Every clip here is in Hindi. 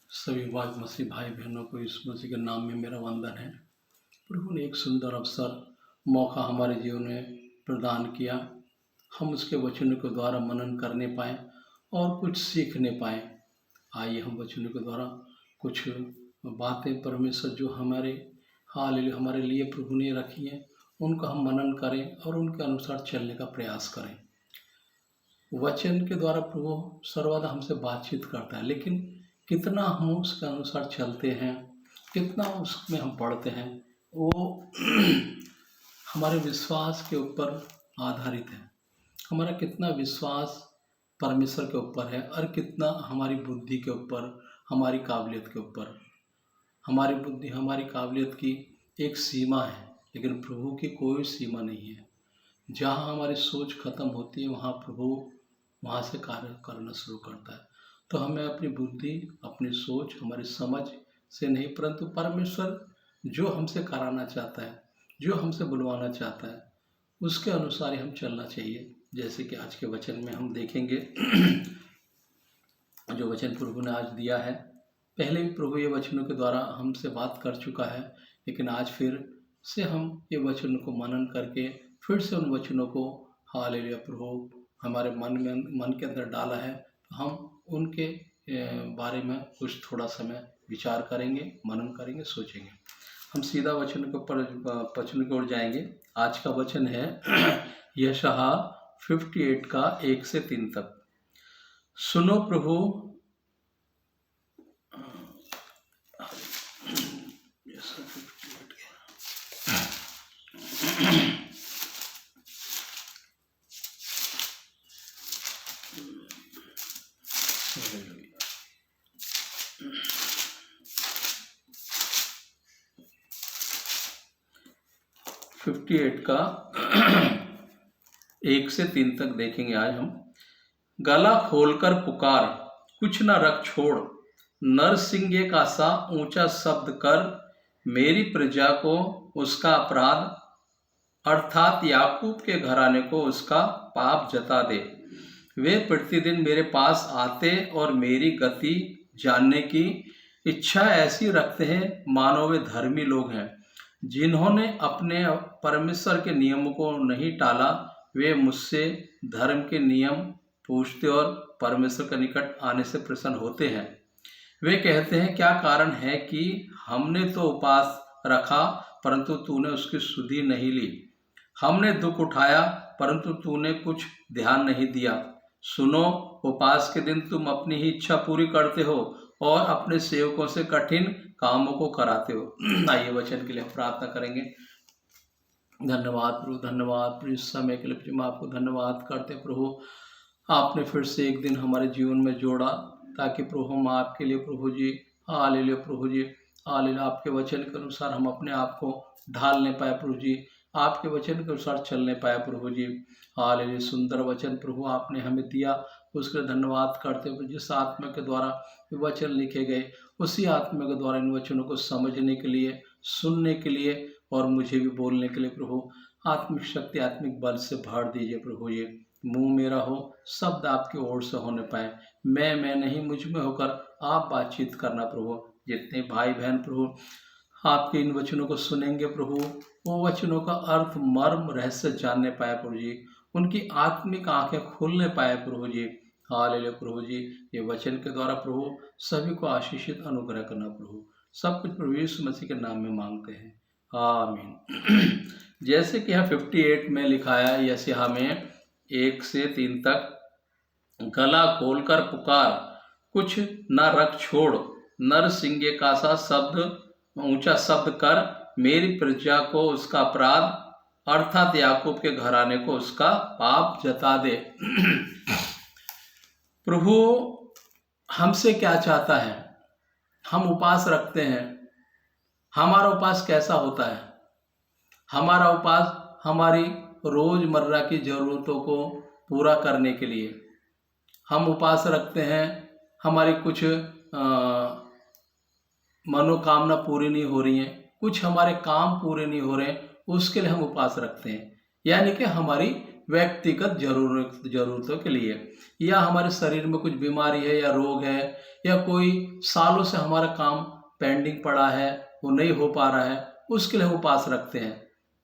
सभी वाद मसीह भाई बहनों को इस मसीह के नाम में मेरा वंदन है। प्रभु ने एक सुंदर अवसर मौका हमारे जीवन में प्रदान किया, हम उसके वचनों के द्वारा मनन करने पाएँ और कुछ सीखने पाएँ। आइए हम वचनों के द्वारा कुछ बातें परमेश्वर जो हमारे लिए प्रभु ने रखी हैं उनका हम मनन करें और उनके अनुसार चलने का प्रयास करें। वचन के द्वारा प्रभु सर्वदा हमसे बातचीत करता है, लेकिन कितना हम उसके अनुसार चलते हैं, कितना उसमें हम पढ़ते हैं, वो हमारे विश्वास के ऊपर आधारित है। हमारा कितना विश्वास परमेश्वर के ऊपर है और कितना हमारी बुद्धि के ऊपर, हमारी काबिलियत के ऊपर। हमारी बुद्धि, हमारी काबिलियत की एक सीमा है, लेकिन प्रभु की कोई सीमा नहीं है। जहाँ हमारी सोच खत्म होती है वहाँ प्रभु वहाँ से कार्य करना शुरू करता है। तो हमें अपनी बुद्धि, अपनी सोच, हमारी समझ से नहीं, परंतु परमेश्वर जो हमसे कराना चाहता है, जो हमसे बुलवाना चाहता है, उसके अनुसार ही हम चलना चाहिए। जैसे कि आज के वचन में हम देखेंगे जो वचन प्रभु ने आज दिया है। पहले भी प्रभु ये वचनों के द्वारा हमसे बात कर चुका है, लेकिन आज फिर से हम ये वचनों को मनन करके फिर से उन वचनों को हालेलुया प्रभु हमारे मन के अंदर डाला है, तो हम उनके बारे में कुछ थोड़ा समय विचार करेंगे, मनन करेंगे, सोचेंगे। हम सीधा वचन के ऊपर वचन की ओर जाएंगे। आज का वचन है यशायाह 58 का 1 से 3 तक। सुनो प्रभु, फिफ्टी 58 का 1 से 3 तक देखेंगे आज हम। गला खोलकर पुकार, कुछ न रख छोड़, नरसिंगे का सा ऊंचा शब्द कर, मेरी प्रजा को उसका अपराध अर्थात याकूब के घराने को उसका पाप जता दे। वे प्रतिदिन मेरे पास आते और मेरी गति जानने की इच्छा ऐसी रखते हैं मानो वे धर्मी लोग हैं। जिन्होंने अपने परमेश्वर के नियमों को नहीं टाला, वे मुझसे धर्म के नियम पूछते और परमेश्वर के निकट आने से प्रसन्न होते हैं। वे कहते हैं, क्या कारण है कि हमने तो उपवास रखा परंतु तूने उसकी सुधि नहीं ली, हमने दुख उठाया परंतु तूने कुछ ध्यान नहीं दिया। सुनो, उपवास के दिन तुम अपनी ही इच्छा पूरी करते हो और अपने सेवकों से कठिन कामों को कराते हो। आइए वचन के लिए प्रार्थना करेंगे। धन्यवाद प्रभु, धन्यवाद प्रभु इस समय के लिए मैं आपको धन्यवाद करते प्रभु। आपने फिर से एक दिन हमारे जीवन में जोड़ा ताकि प्रभु हम आपके लिए प्रभु जी हालेलुया प्रभु जी हालेलुया आपके वचन के अनुसार हम अपने आप को ढालने पाए प्रभु जी, आपके वचन के अनुसार चलने पाए प्रभु जी। हालेलुया सुंदर वचन प्रभु आपने हमें दिया, उसके लिए धन्यवाद करते हुए जिस आत्मा के द्वारा वचन लिखे गए उसी आत्मा के द्वारा इन वचनों को समझने के लिए, सुनने के लिए और मुझे भी बोलने के लिए प्रभु आत्मिक शक्ति, आत्मिक बल से भर दीजिए प्रभु। ये मुंह मेरा हो, शब्द आपकी ओर से होने पाए, मैं नहीं, मुझ में होकर आप बातचीत करना प्रभु। जितने भाई बहन प्रभु आपके इन वचनों को सुनेंगे प्रभु, वो वचनों का अर्थ, मर्म, रहस्य जानने पाए प्रभु जी, उनकी आत्मिक आंखें खुलने पाए प्रभु जी। हालेलुया प्रभु जी, ये वचन के द्वारा प्रभु सभी को आशीषित अनुग्रह करना प्रभु। सब कुछ प्रभु यीशु मसीह के नाम में मांगते हैं, आमीन। जैसे कि यहाँ 58 में लिखा है, यशायाह में 1 से 3 तक, गला खोलकर पुकार, कुछ न रख छोड़, नरसिंगे का सा शब्द ऊंचा शब्द कर, मेरी प्रजा को उसका अपराध अर्थात याकूब के घराने को उसका पाप जता दे। प्रभु हमसे क्या चाहता है? हम उपवास रखते हैं। हमारा उपवास कैसा होता है? हमारा उपवास हमारी रोजमर्रा की जरूरतों को पूरा करने के लिए हम उपवास रखते हैं। हमारी कुछ मनोकामना पूरी नहीं हो रही हैं, कुछ हमारे काम पूरे नहीं हो रहे हैं, उसके लिए हम उपवास रखते हैं। यानी कि हमारी व्यक्तिगत जरूरतों के लिए, या हमारे शरीर में कुछ बीमारी है या रोग है, या कोई सालों से हमारा काम पेंडिंग पड़ा है, वो नहीं हो पा रहा है, उसके लिए हम उपवास रखते हैं।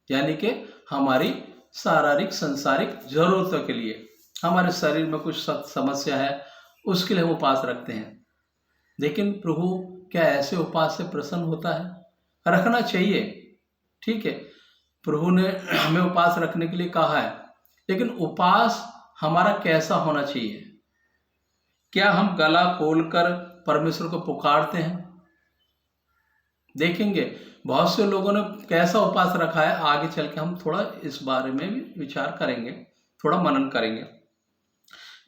यानी कि हमारी शारीरिक सांसारिक जरूरतों के लिए, हमारे शरीर में कुछ समस्या है, उसके लिए हम उपवास रखते हैं। लेकिन प्रभु क्या ऐसे उपवास से प्रसन्न होता है? रखना चाहिए, ठीक है, प्रभु ने हमें उपवास रखने के लिए कहा है, लेकिन उपवास हमारा कैसा होना चाहिए? क्या हम गला खोलकर परमेश्वर को पुकारते हैं? देखेंगे बहुत से लोगों ने कैसा उपवास रखा है, आगे चल के हम थोड़ा इस बारे में भी विचार करेंगे, थोड़ा मनन करेंगे।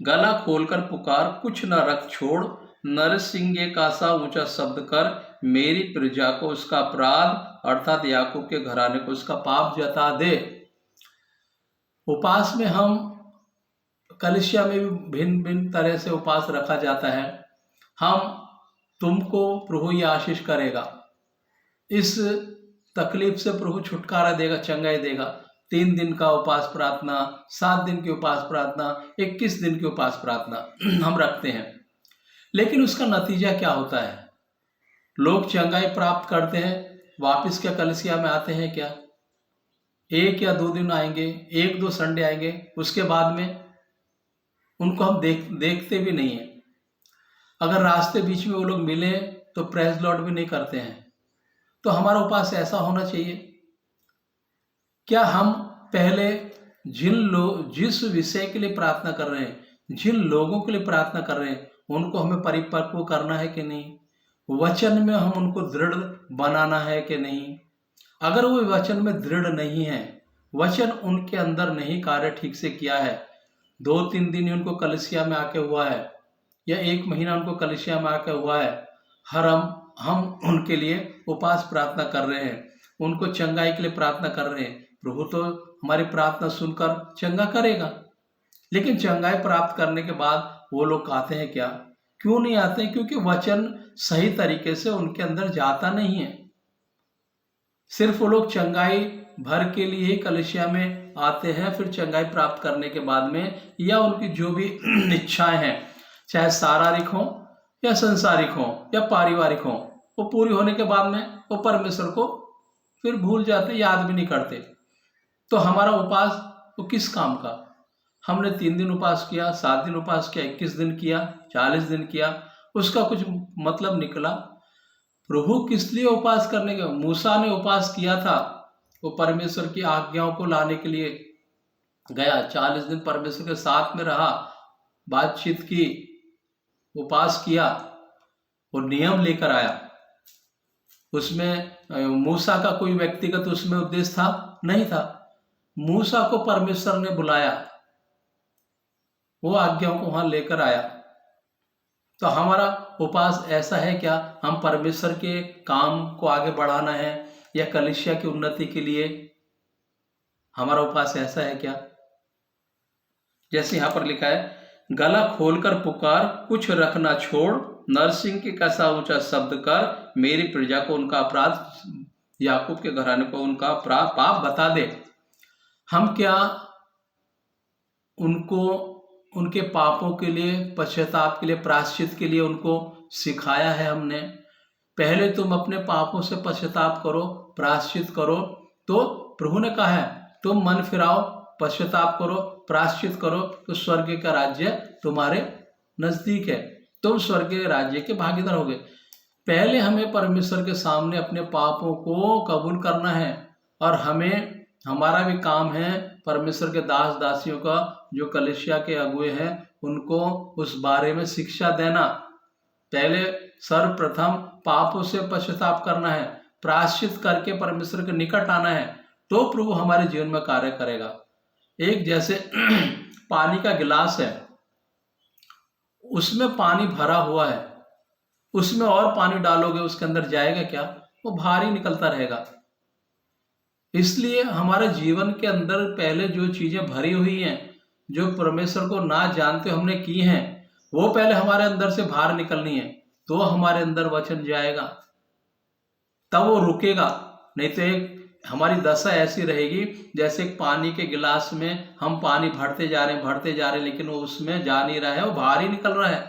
गला खोलकर पुकार, कुछ न रख छोड़, नरसिंगे का सा ऊंचा शब्द कर, मेरी प्रजा को उसका अपराध अर्थात याकूब के घराने को उसका पाप जता दे। उपवास में हम कलिसिया में भी भिन्न भिन्न तरह से उपवास रखा जाता है। हम तुमको प्रभु ये आशीष करेगा, इस तकलीफ से प्रभु छुटकारा देगा, चंगाई देगा। 3 दिन का उपवास प्रार्थना, 7 दिन की उपवास प्रार्थना, 21 दिन की उपवास प्रार्थना हम रखते हैं। लेकिन उसका नतीजा क्या होता है? लोग चंगाई प्राप्त करते हैं, वापस क्या कलिसिया में आते हैं क्या? 1 या 2 दिन आएंगे, 1-2 संडे आएंगे, उसके बाद में उनको हम देखते भी नहीं है। अगर रास्ते बीच में वो लोग मिले तो प्रेज लॉर्ड भी नहीं करते हैं। तो हमारा उपवास ऐसा होना चाहिए। क्या हम पहले जिस विषय के लिए प्रार्थना कर रहे हैं, जिन लोगों के लिए प्रार्थना कर रहे हैं, उनको हमें परिपक्व करना है कि नहीं? वचन में हम उनको दृढ़ बनाना है कि नहीं? अगर वो वचन में दृढ़ नहीं है, वचन उनके अंदर नहीं कार्य ठीक से किया है, 2-3 दिन उनको कलिसिया में आके हुआ है, या 1 महीना उनको कलिसिया में आके हुआ है, हम उनके लिए उपवास प्रार्थना कर रहे हैं, उनको चंगाई के लिए प्रार्थना कर रहे हैं, प्रभु तो हमारी प्रार्थना सुनकर चंगा करेगा। लेकिन चंगाई प्राप्त करने के बाद वो लोग आते हैं क्या? क्यों नहीं आते? क्योंकि वचन सही तरीके से उनके अंदर जाता नहीं है। सिर्फ वो लोग चंगाई भर के लिए ही कलिसिया में आते हैं, फिर चंगाई प्राप्त करने के बाद में, या उनकी जो भी इच्छाएं हैं, चाहे शारीरिक हो या संसारिक हो या पारिवारिक हो, वो पूरी होने के बाद में वो परमेश्वर को फिर भूल जाते, याद भी नहीं करते। तो हमारा उपवास वो किस काम का? हमने 3 दिन उपवास किया, 7 दिन उपवास किया, 21 दिन किया, 40 दिन किया, उसका कुछ मतलब निकला? प्रभु किस लिए उपवास करने के? मूसा ने उपवास किया था, वो परमेश्वर की आज्ञाओं को लाने के लिए गया, 40 दिन परमेश्वर के साथ में रहा, बातचीत की, उपवास किया, वो नियम लेकर आया। उसमें मूसा का कोई व्यक्तिगत उसमें उद्देश्य था? नहीं था। मूसा को परमेश्वर ने बुलाया, वो आज्ञाओं को वहां लेकर आया। तो हमारा उपवास ऐसा है क्या? हम परमेश्वर के काम को आगे बढ़ाना है या कलिसिया की उन्नति के लिए हमारा उपवास ऐसा है क्या? जैसे यहां पर लिखा है, गला खोलकर पुकार, कुछ रखना छोड़, नरसिंह के कैसा ऊंचा शब्द कर, मेरी प्रजा को उनका अपराध, याकूब के घराने को उनका पाप बता दे। हम क्या उनको उनके पापों के लिए, पश्चाताप के लिए, प्रायश्चित के लिए उनको सिखाया है हमने? पहले तुम अपने पापों से पश्चाताप करो, प्रायश्चित करो। तो प्रभु ने कहा है तुम मन फिराओ, पश्चाताप करो, प्रायश्चित करो, तो स्वर्ग का राज्य तुम्हारे नजदीक है, तुम स्वर्गीय राज्य के भागीदार होगे। पहले हमें परमेश्वर के सामने अपने पापों को कबूल करना है, और हमारा भी काम है परमेश्वर के दास दासियों का, जो कलिसिया के अगुए हैं, उनको उस बारे में शिक्षा देना। पहले सर्वप्रथम पापों से पश्चाताप करना है, प्रायश्चित करके परमेश्वर के निकट आना है, तो प्रभु हमारे जीवन में कार्य करेगा। एक जैसे पानी का गिलास है, उसमें पानी भरा हुआ है, उसमें और पानी डालोगे उसके अंदर जाएगा क्या? वो भारी निकलता रहेगा। इसलिए हमारे जीवन के अंदर पहले जो चीजें भरी हुई हैं, जो परमेश्वर को ना जानते हमने की हैं, वो पहले हमारे अंदर से बाहर निकलनी है, तो हमारे अंदर वचन जाएगा, तब वो रुकेगा। नहीं तो एक हमारी दशा ऐसी रहेगी जैसे पानी के गिलास में हम पानी भरते जा रहे हैं, लेकिन वो उसमें जा नहीं रहा है, वो बाहर ही निकल रहा है।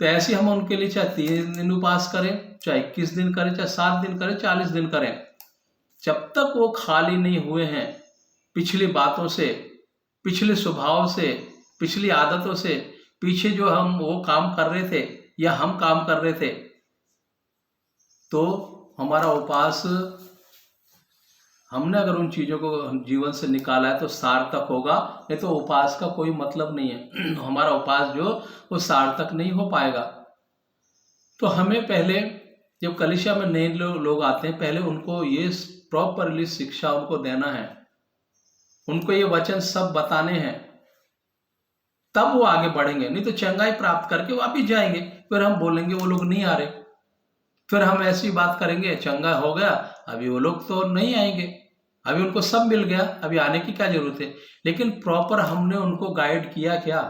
तो ऐसे हम उनके लिए चाहे 3 दिन उपवास करें, चाहे 21 दिन करें, चाहे 7 दिन करें, 40 दिन करें, जब तक वो खाली नहीं हुए हैं पिछली बातों से, पिछले स्वभाव से, पिछली आदतों से, पीछे जो हम वो काम कर रहे थे या हम काम कर रहे थे, तो हमारा उपवास, हमने अगर उन चीज़ों को जीवन से निकाला है तो सार्थक होगा, नहीं तो उपवास का कोई मतलब नहीं है। हमारा उपवास जो वो सार्थक नहीं हो पाएगा। तो हमें पहले, जब कलीसिया में नए लोग आते हैं, पहले उनको ये प्रॉपरली शिक्षा उनको देना है, उनको ये वचन सब बताने हैं, तब वो आगे बढ़ेंगे। नहीं तो चंगाई प्राप्त करके वापिस जाएंगे, फिर हम बोलेंगे वो लोग नहीं आ रहे, फिर हम ऐसी बात करेंगे चंगा हो गया, अभी वो लोग तो नहीं आएंगे, अभी उनको सब मिल गया, अभी आने की क्या जरूरत है। लेकिन प्रॉपर हमने उनको गाइड किया क्या,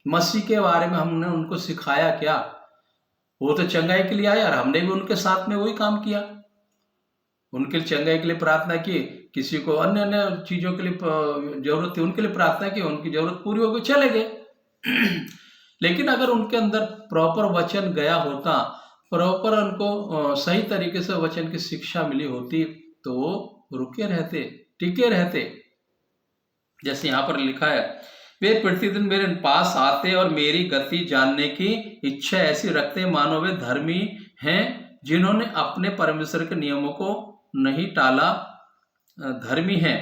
मसीह के बारे में हमने उनको सिखाया क्या। वो तो चंगाई के लिए आए और हमने भी उनके साथ में वही काम किया, उनके चंगाई के लिए प्रार्थना की, किसी को अन्य अन्य चीजों के लिए जरूरत थी उनके लिए प्रार्थना की, उनकी जरूरत पूरी हो गई, चले गए। लेकिन अगर उनके अंदर प्रॉपर वचन गया होता, प्रॉपर उनको सही तरीके से वचन की शिक्षा मिली होती, तो वो रुके रहते, टिके रहते। जैसे यहाँ पर लिखा है, वे प्रतिदिन मेरे पास आते और मेरी गति जानने की इच्छा ऐसी रखते मानो वे धर्मी हैं जिन्होंने अपने परमेश्वर के नियमों को नहीं टाला। धर्मी हैं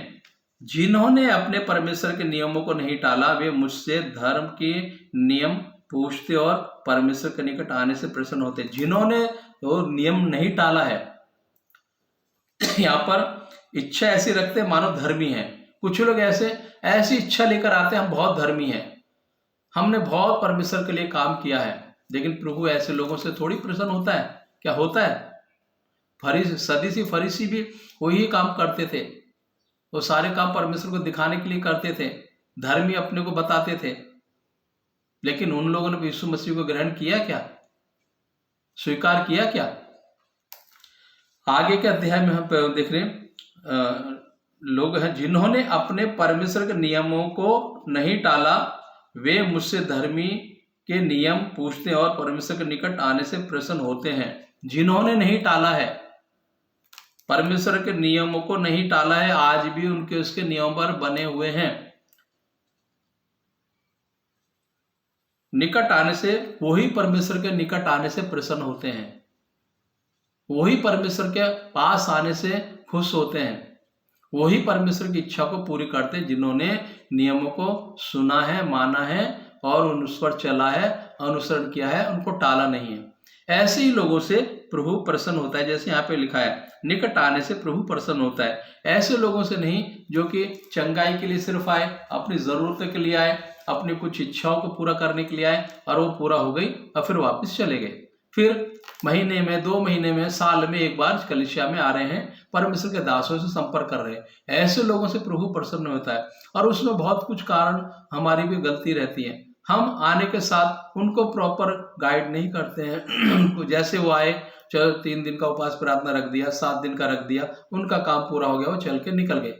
जिन्होंने अपने परमेश्वर के नियमों को नहीं टाला, वे मुझसे धर्म के नियम पूछते और परमेश्वर के निकट आने से प्रसन्न होते। जिन्होंने वो नियम नहीं टाला है, यहाँ पर इच्छा ऐसी रखते मानो धर्मी हैं। कुछ लोग ऐसी इच्छा लेकर आते हैं, हम बहुत धर्मी हैं, हमने बहुत परमेश्वर के लिए काम किया है, लेकिन प्रभु ऐसे लोगों से थोड़ी प्रसन्न होता है। क्या होता है, सदीसी फरीसी भी वही काम करते थे, वो सारे काम परमेश्वर को दिखाने के लिए करते थे, धर्मी अपने को बताते थे, लेकिन उन लोगों ने यीशु मसीह को ग्रहण किया क्या, स्वीकार किया क्या। आगे के अध्याय में हम देख रहे हैं, लोग हैं जिन्होंने अपने परमेश्वर के नियमों को नहीं टाला, वे मुझसे धर्मी के नियम पूछते हैं और परमेश्वर के निकट आने से प्रसन्न होते हैं। जिन्होंने नहीं टाला है, परमेश्वर के नियमों को नहीं टाला है, आज भी उनके उसके नियम पर बने हुए हैं, निकट आने से, वही परमेश्वर के निकट आने से प्रसन्न होते हैं, वही परमेश्वर के पास आने से खुश होते हैं, वही परमेश्वर की इच्छा को पूरी करते हैं जिन्होंने नियमों को सुना है, माना है और उस पर चला है, अनुसरण किया है, उनको टाला नहीं है। ऐसे ही लोगों से प्रभु प्रसन्न होता है। जैसे यहाँ पे लिखा है, निकट आने से प्रभु प्रसन्न होता है। ऐसे लोगों से नहीं जो कि चंगाई के लिए सिर्फ आए, अपनी जरूरत के लिए आए, अपनी कुछ इच्छाओं को पूरा करने के लिए आए और वो पूरा हो गई और फिर वापस चले गए, फिर महीने में, 2 महीने में, साल में एक बार कलीसिया में आ रहे हैं, परमेश्वर के दासों से संपर्क कर रहे हैं। ऐसे लोगों से प्रभु प्रसन्न होता है। और उसमें बहुत कुछ कारण हमारी भी गलती रहती है, हम आने के साथ उनको प्रॉपर गाइड नहीं करते हैं। उनको जैसे वो आए, चलो 3 दिन का उपवास प्रार्थना रख दिया, 7 दिन का रख दिया, उनका काम पूरा हो गया, वो चल के निकल गए।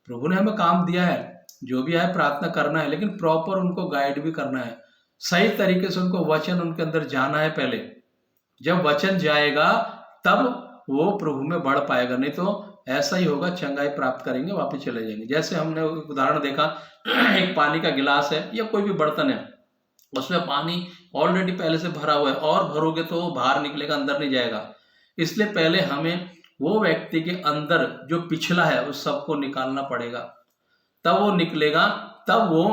प्रभु ने हमें काम दिया है, जो भी है प्रार्थना करना है, लेकिन प्रॉपर उनको गाइड भी करना है, सही तरीके से उनको वचन उनके अंदर जाना है। पहले जब वचन जाएगा तब वो प्रभु में बढ़ पाएगा, नहीं तो ऐसा ही होगा, चंगाई प्राप्त करेंगे, वापस चले जाएंगे। जैसे हमने उदाहरण देखा, एक पानी का गिलास है या कोई भी बर्तन है, उसमें पानी ऑलरेडी पहले से भरा हुआ है, और भरोगे तो वो बाहर निकलेगा, अंदर नहीं जाएगा। इसलिए पहले हमें वो व्यक्ति के अंदर जो पिछला है उस सबको निकालना पड़ेगा, तब वो निकलेगा, तब वो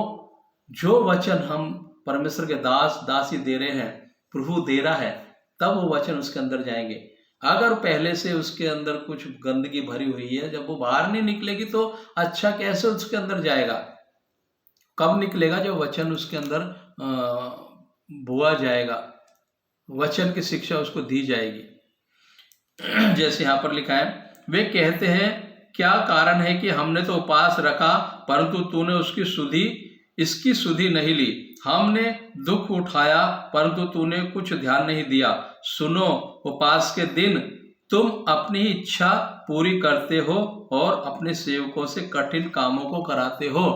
जो वचन हम परमेश्वर के दास दासी दे रहे हैं, प्रभु दे रहा है, तब वो वचन उसके अंदर जाएंगे। अगर पहले से उसके अंदर कुछ गंदगी भरी हुई है, जब वो बाहर नहीं निकलेगी तो अच्छा कैसे उसके अंदर जाएगा। कब निकलेगा, जब वचन उसके अंदर बोआ जाएगा, वचन की शिक्षा उसको दी जाएगी। जैसे यहाँ पर लिखा है, वे कहते हैं क्या कारण है कि हमने तो उपवास रखा परंतु तूने इसकी सुधि नहीं ली, हमने दुख उठाया परंतु तूने कुछ ध्यान नहीं दिया। सुनो, उपवास के दिन तुम अपनी इच्छा पूरी करते हो और अपने सेवकों से कठिन कामों को कराते हो।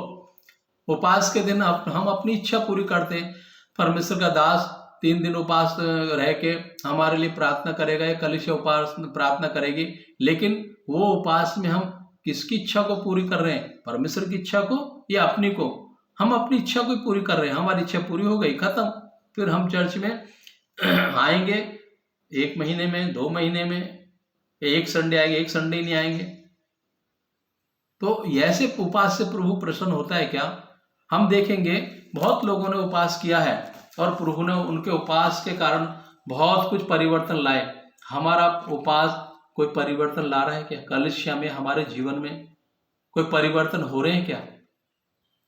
उपवास के दिन हम अपनी इच्छा पूरी करते हैं। परमेश्वर का दास 3 दिन उपवास रह के हमारे लिए प्रार्थना करेगा, या कलीसिया उपवास प्रार्थना करेगी, लेकिन वो उपवास में हम किसकी इच्छा को पूरी कर रहे हैं? परमेश्वर की इच्छा को या अपनी को? हम अपनी इच्छा को पूरी कर रहे हैं। हमारी इच्छा पूरी हो गई, खत्म। फिर हम चर्च में आएंगे 1 महीने में, 2 महीने में, 1 संडे आएंगे, 1 संडे नहीं आएंगे। तो ऐसे उपवास से प्रभु प्रसन्न होता है क्या? हम देखेंगे बहुत लोगों ने उपवास किया है और प्रभु ने उनके उपवास के कारण बहुत कुछ परिवर्तन लाए। हमारा उपवास कोई परिवर्तन ला रहा है क्या? कलीसिया में, हमारे जीवन में कोई परिवर्तन हो रहे हैं क्या?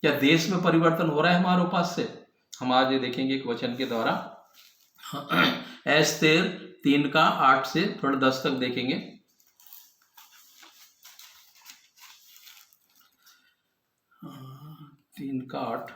क्या देश में परिवर्तन हो रहा है हमारे उपवास से? हम आज ये देखेंगे एक वचन के द्वारा। एस्तेर 3:8 से थोड़ा 10 तक देखेंगे। तीन का 8।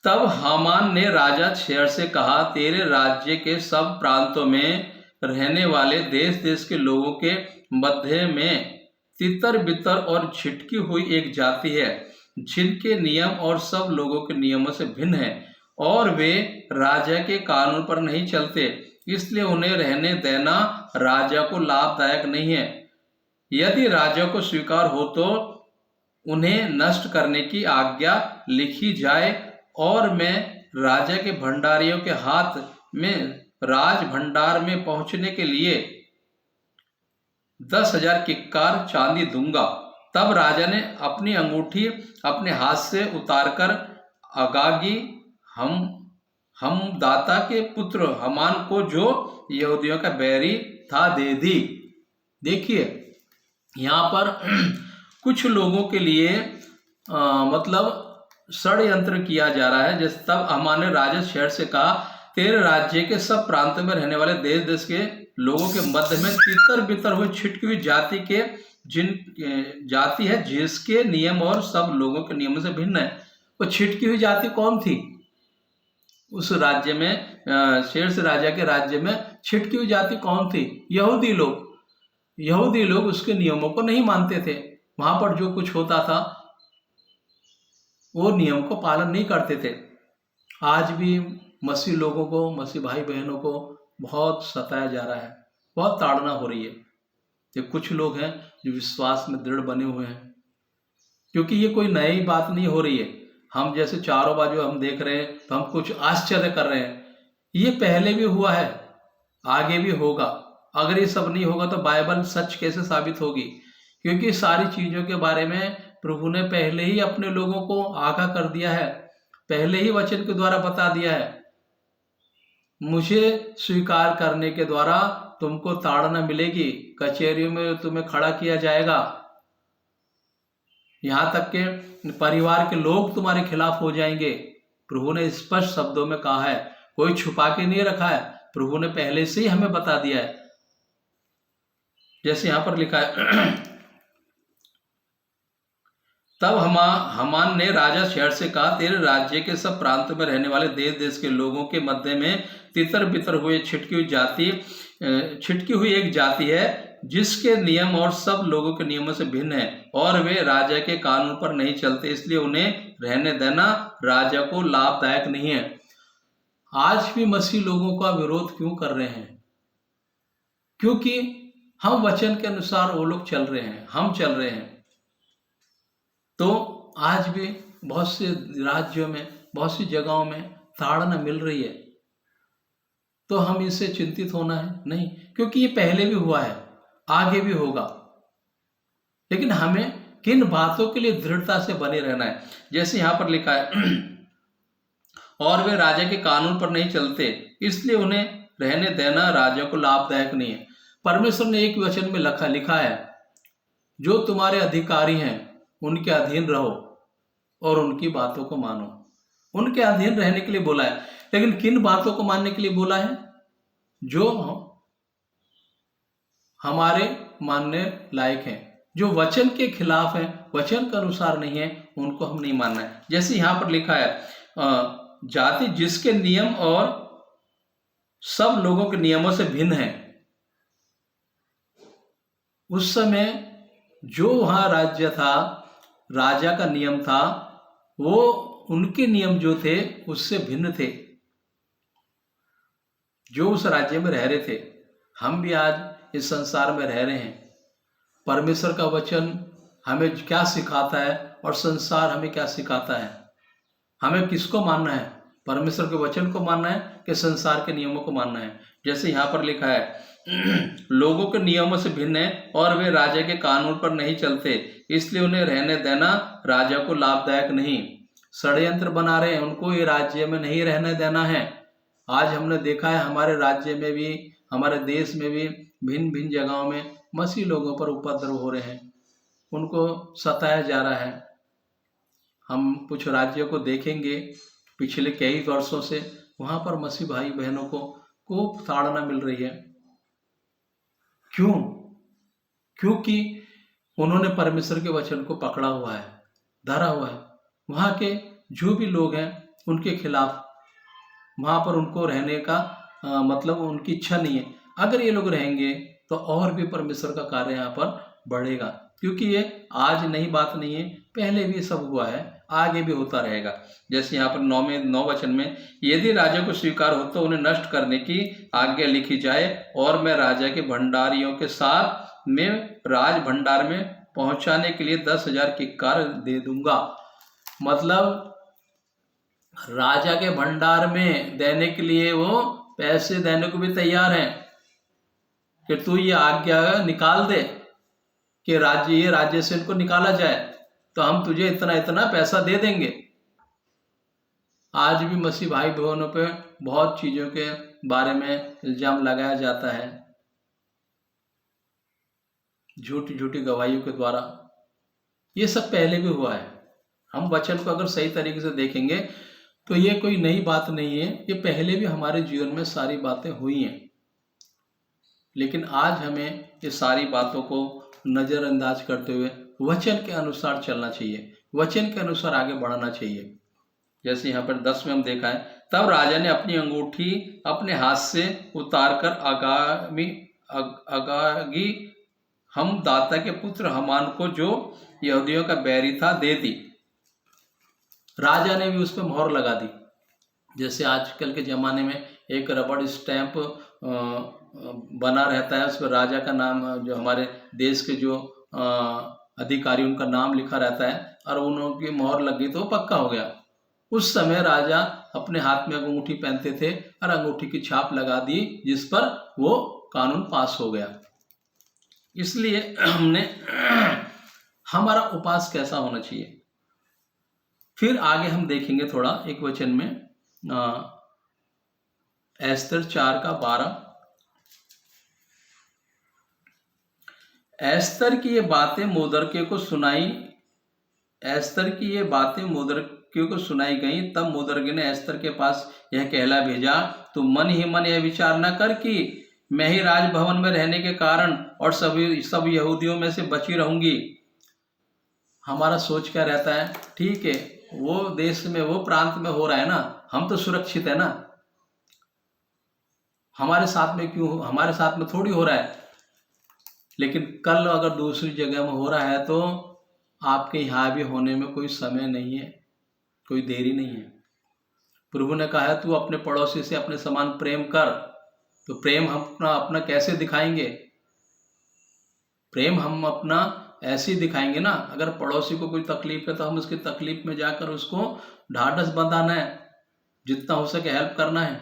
तब हामान ने राजा शेर से कहा, तेरे राज्य के सब प्रांतों में रहने वाले देश देश के लोगों के मध्य में तितर बितर और छिटकी हुई एक जाति है, जिनके नियम और सब लोगों के नियमों से भिन्न है, और वे राजा के कानून पर नहीं चलते, इसलिए उन्हें रहने देना राजा को लाभदायक नहीं है। यदि राजा को स्वीकार हो तो उन्हें नष्ट करने की आज्ञा लिखी जाए, और मैं राजा के भंडारियों के हाथ में राज भंडार में पहुंचने के लिए 10,000 किक्कार चांदी दूंगा। तब राजा ने अपनी अंगूठी अपने हाथ से उतारकर अगागी हमदाता के पुत्र हामान को, जो यहूदियों का बैरी था, दे दी। देखिए यहाँ पर कुछ लोगों के लिए मतलब षड्यंत्र किया जा रहा है। जैसे तब हामान ने राजा शेर से कहा, तेरे राज्य के सब प्रांत में रहने वाले देश देश के लोगों के मध्य में तितर बितर हुई छिटकी हुई जाति के जाति है, जिसके नियम और सब लोगों के नियमों से भिन्न है। वो छिटकी हुई जाति कौन थी? उस राज्य में, शेर से राजा के राज्य में छिटकी हुई जाति कौन थी? यहूदी लोग। यहूदी लोग उसके नियमों को नहीं मानते थे। वहां पर जो कुछ होता था वो नियम को पालन नहीं करते थे। आज भी मसीह लोगों को, मसीह भाई बहनों को बहुत सताया जा रहा है, बहुत ताड़ना हो रही है। ये कुछ लोग हैं जो विश्वास में दृढ़ बने हुए हैं, क्योंकि ये कोई नई बात नहीं हो रही है। हम जैसे चारों बाजू हम देख रहे हैं तो हम कुछ आश्चर्य कर रहे हैं। ये पहले भी हुआ है, आगे भी होगा। अगर ये सब नहीं होगा तो बाइबल सच कैसे साबित होगी? क्योंकि सारी चीजों के बारे में प्रभु ने पहले ही अपने लोगों को आगाह कर दिया है, पहले ही वचन के द्वारा बता दिया है। मुझे स्वीकार करने के द्वारा तुमको ताड़ना मिलेगी, कचहरियों में तुम्हें खड़ा किया जाएगा, यहाँ तक के परिवार के लोग तुम्हारे खिलाफ हो जाएंगे। प्रभु ने स्पष्ट शब्दों में कहा है, कोई छुपा के नहीं रखा है। प्रभु ने पहले से ही हमें बता दिया है। जैसे यहाँ पर लिखा है, तब हामान ने राजा शेर से कहा, तेरे राज्य के सब प्रांतों में रहने वाले देश देश के लोगों के मध्य में तितर बितर हुए छिटकी हुई एक जाति है, जिसके नियम और सब लोगों के नियमों से भिन्न है, और वे राजा के कानून पर नहीं चलते, इसलिए उन्हें रहने देना राजा को लाभदायक नहीं है। आज भी मसीह लोगों का विरोध क्यों कर रहे हैं? क्योंकि हम वचन के अनुसार वो लोग चल रहे हैं, हम चल रहे हैं। तो आज भी बहुत से राज्यों में, बहुत सी जगहों में ताड़ना मिल रही है। तो हम इससे चिंतित होना है नहीं, क्योंकि ये पहले भी हुआ है, आगे भी होगा। लेकिन हमें किन बातों के लिए दृढ़ता से बने रहना है? जैसे यहाँ पर लिखा है, और वे राजा के कानून पर नहीं चलते, इसलिए उन्हें रहने देना राजा को लाभदायक नहीं है। परमेश्वर ने एक वचन में लिखा है, जो तुम्हारे अधिकारी हैं उनके अधीन रहो और उनकी बातों को मानो। उनके अधीन रहने के लिए बोला है, लेकिन किन बातों को मानने के लिए बोला है? जो हमारे मानने लायक हैं, जो वचन के खिलाफ हैं, वचन के अनुसार नहीं है, उनको हम नहीं मानना है। जैसे यहाँ पर लिखा है, जाति जिसके नियम और सब लोगों के नियमों से भिन्न है। उस समय जो वहाँ राज्य था, राजा का नियम था, वो उनके नियम जो थे उससे भिन्न थे, जो उस राज्य में रह रहे थे। हम भी आज इस संसार में रह रहे हैं। परमेश्वर का वचन हमें क्या सिखाता है और संसार हमें क्या सिखाता है? हमें किसको मानना है? परमेश्वर के वचन को मानना है कि संसार के नियमों को मानना है? जैसे यहाँ पर लिखा है लोगों के नियमों से भिन्न है और वे राजा के कानून पर नहीं चलते, इसलिए उन्हें रहने देना राजा को लाभदायक नहीं। षड्यंत्र बना रहे हैं, उनको ये राज्य में नहीं रहने देना है। आज हमने देखा है हमारे राज्य में भी, हमारे देश में भी भिन्न भिन्न जगहों में मसीह लोगों पर उपद्रव हो रहे हैं, उनको सताया जा रहा है। हम कुछ राज्यों को देखेंगे पिछले कई वर्षों से, वहां पर मसीह भाई बहनों को खूब ताड़ना मिल रही है। क्यों? क्योंकि उन्होंने परमेश्वर के वचन को पकड़ा हुआ है, धरा हुआ है। वहां के जो भी लोग हैं उनके खिलाफ वहां पर उनको रहने का मतलब उनकी इच्छा नहीं है। अगर ये लोग रहेंगे तो और भी परमेश्वर का कार्य यहाँ पर बढ़ेगा, क्योंकि ये आज नई बात नहीं है, पहले भी सब हुआ है, आगे भी होता रहेगा। जैसे यहाँ पर 9 वचन में, यदि राजा को स्वीकार हो तो उन्हें नष्ट करने की आज्ञा लिखी जाए और मैं राजा के भंडारियों के साथ में राज भंडार में पहुंचाने के लिए 10,000 किक्कार दे दूंगा। मतलब राजा के भंडार में देने के लिए वो पैसे देने को भी तैयार हैं कि तू ये आज्ञा निकाल दे कि ये राज्य से इनको निकाला जाए, तो हम तुझे इतना इतना पैसा दे देंगे। आज भी मसीह भाई बहनों पे बहुत चीजों के बारे में इल्जाम लगाया जाता है, झूठी झूठी गवाहियों के द्वारा। ये सब पहले भी हुआ है। हम वचन को अगर सही तरीके से देखेंगे तो ये कोई नई बात नहीं है, ये पहले भी हमारे जीवन में सारी बातें हुई हैं। लेकिन आज हमें ये सारी बातों को नजरअंदाज करते हुए वचन के अनुसार चलना चाहिए, वचन के अनुसार आगे बढ़ना चाहिए। जैसे यहाँ पर 10 में हम देखा है, तब राजा ने अपनी अंगूठी अपने हाथ से उतारकर अगागी हम दाता के पुत्र हमान को, जो यहूदियों का बैरी था, दे दी। राजा ने भी उस पर मोहर लगा दी। जैसे आजकल के ज़माने में एक रबड़ स्टैंप बना रहता है, उस पर राजा का नाम, जो हमारे देश के जो अधिकारी, उनका नाम लिखा रहता है, और उनकी मोहर लग गई तो वो पक्का हो गया। उस समय राजा अपने हाथ में अंगूठी पहनते थे और अंगूठी की छाप लगा दी, जिस पर वो कानून पास हो गया। इसलिए हमारा उपास कैसा होना चाहिए, फिर आगे हम देखेंगे थोड़ा एक वचन में, एस्तर 4:12। एस्तर की ये बातें मोदरके को सुनाई, एस्तर की ये बातें मोदरके को सुनाई गई। तब मोदरके ने एस्तर के पास यह कहला भेजा, तू मन ही मन यह विचार न कर कि मैं ही राजभवन में रहने के कारण और सब यहूदियों में से बची रहूंगी। हमारा सोच क्या रहता है, ठीक है वो देश में, वो प्रांत में हो रहा है ना, हम तो सुरक्षित है ना, हमारे साथ में क्यों, हमारे साथ में थोड़ी हो रहा है। लेकिन कल अगर दूसरी जगह में हो रहा है तो आपके यहाँ भी होने में कोई समय नहीं है, कोई देरी नहीं है। प्रभु ने कहा है तू अपने पड़ोसी से अपने समान प्रेम कर। तो प्रेम हम अपना कैसे दिखाएंगे? प्रेम हम अपना ऐसे ही दिखाएंगे ना, अगर पड़ोसी को कोई तकलीफ है तो हम उसकी तकलीफ में जाकर उसको ढाढ़स बंधाना है, जितना हो सके हेल्प करना है।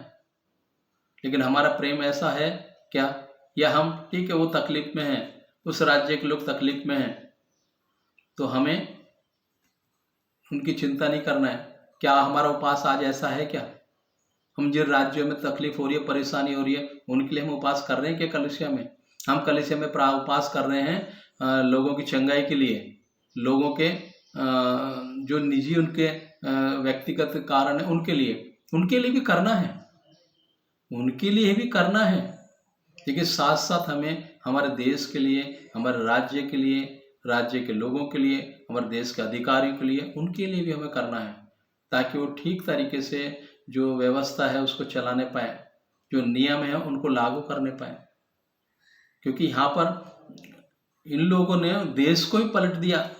लेकिन हमारा प्रेम ऐसा है क्या? या हम ठीक है वो तकलीफ में हैं, उस राज्य के लोग तकलीफ में हैं, तो हमें उनकी चिंता नहीं करना है। क्या हमारा उपास आज ऐसा है क्या? हम जिन राज्यों में तकलीफ हो रही है, परेशानी हो रही है, उनके लिए हम उपास कर रहे हैं क्या? कलीसिया में हम कलीसिया में उपास कर रहे हैं लोगों की चंगाई के लिए, लोगों के जो निजी उनके व्यक्तिगत कारण है उनके लिए भी करना है, उनके लिए भी करना है। लेकिन साथ साथ हमें हमारे देश के लिए, हमारे राज्य के लिए, राज्य के लोगों के लिए, हमारे देश के अधिकारियों के लिए, उनके लिए भी हमें करना है, ताकि वो ठीक तरीके से जो व्यवस्था है उसको चलाने पाए, जो नियम है उनको लागू करने पाए। क्योंकि यहाँ पर इन लोगों ने देश को ही पलट दिया।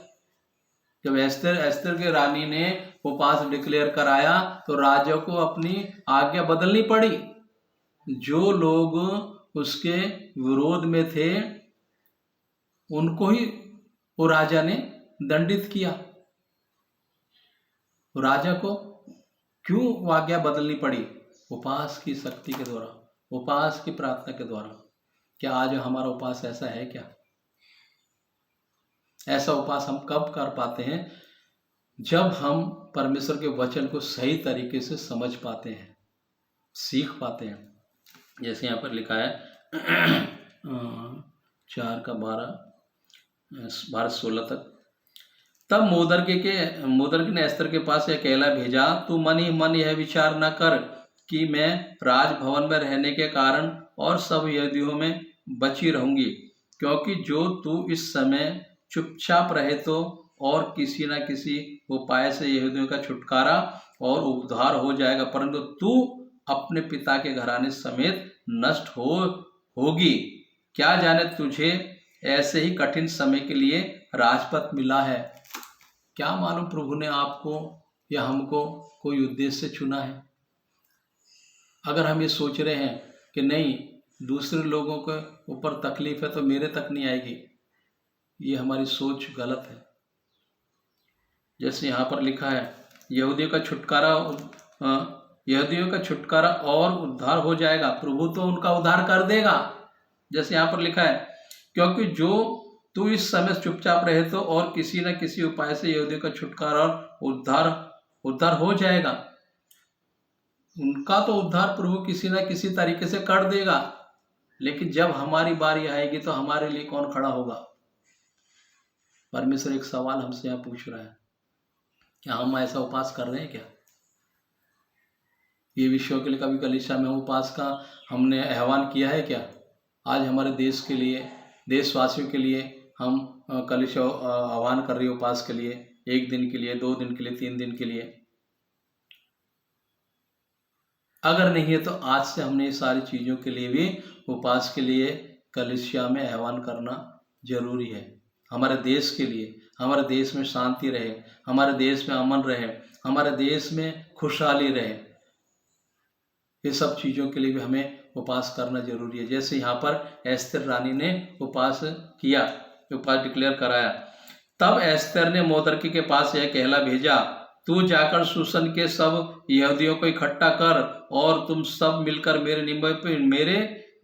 जब एस्तर के रानी ने उपवास डिक्लेयर कराया तो राजा को अपनी आज्ञा बदलनी पड़ी। जो लोग उसके विरोध में थे उनको ही वो राजा ने दंडित किया। राजा को क्यों आज्ञा बदलनी पड़ी? उपवास की शक्ति के द्वारा, उपवास की प्रार्थना के द्वारा। क्या आज हमारा उपवास ऐसा है क्या? ऐसा उपवास हम कब कर पाते हैं? जब हम परमेश्वर के वचन को सही तरीके से समझ पाते हैं, सीख पाते हैं। जैसे यहाँ पर लिखा है 4:12-16 तक। तब मोदरके ने एस्तर के पास यह कहला भेजा, तू मन ही मन यह विचार न कर कि मैं राजभवन में रहने के कारण और सब यहूदियों में बची रहूंगी, क्योंकि जो तू इस समय चुपचाप रहे तो और किसी न किसी उपाय से यहूदियों का छुटकारा और उद्धार हो जाएगा, परंतु तू अपने पिता के घराने समेत नष्ट होगी। क्या जाने तुझे ऐसे ही कठिन समय के लिए राजपथ मिला है। क्या मालूम प्रभु ने आपको या हमको कोई उद्देश्य से चुना है। अगर हम ये सोच रहे हैं कि नहीं, दूसरे लोगों के ऊपर तकलीफ है तो मेरे तक नहीं आएगी, ये हमारी सोच गलत है। जैसे यहाँ पर लिखा है यहूदियों का छुटकारा और उद्धार हो जाएगा। प्रभु तो उनका उद्धार कर देगा। जैसे यहाँ पर लिखा है, क्योंकि जो तू इस समय चुपचाप रहे तो और किसी न किसी उपाय से यहूदियों का छुटकारा और उद्धार हो जाएगा। उनका तो उद्धार प्रभु किसी न किसी तरीके से कर देगा, लेकिन जब हमारी बारी आएगी तो हमारे लिए कौन खड़ा होगा? परमेश्वर एक सवाल हमसे यहाँ पूछ रहा है, क्या हम ऐसा उपवास कर रहे हैं क्या? ये विषयों के लिए कभी कलीसिया में उपवास का हमने आह्वान किया है क्या? आज हमारे देश के लिए, देशवासियों के लिए हम कलीसिया आह्वान कर रही है उपवास के लिए, 1 दिन के लिए, 2 दिन के लिए, 3 दिन के लिए। अगर नहीं है तो आज से हमने ये सारी चीज़ों के लिए भी उपवास के लिए कलीसिया में आह्वान करना जरूरी है। हमारे देश के लिए, हमारे देश में शांति रहे, हमारे देश में अमन रहे, हमारे देश में खुशहाली रहे, ये सब चीज़ों के लिए भी हमें उपवास करना जरूरी है। जैसे यहाँ पर एस्तर रानी ने उपवास किया, उपवास डिक्लेयर कराया। तब एस्तर ने मोदरके के पास यह कहला भेजा, तू जाकर शूशन के सब यहूदियों को इकट्ठा कर और तुम सब मिलकर मेरे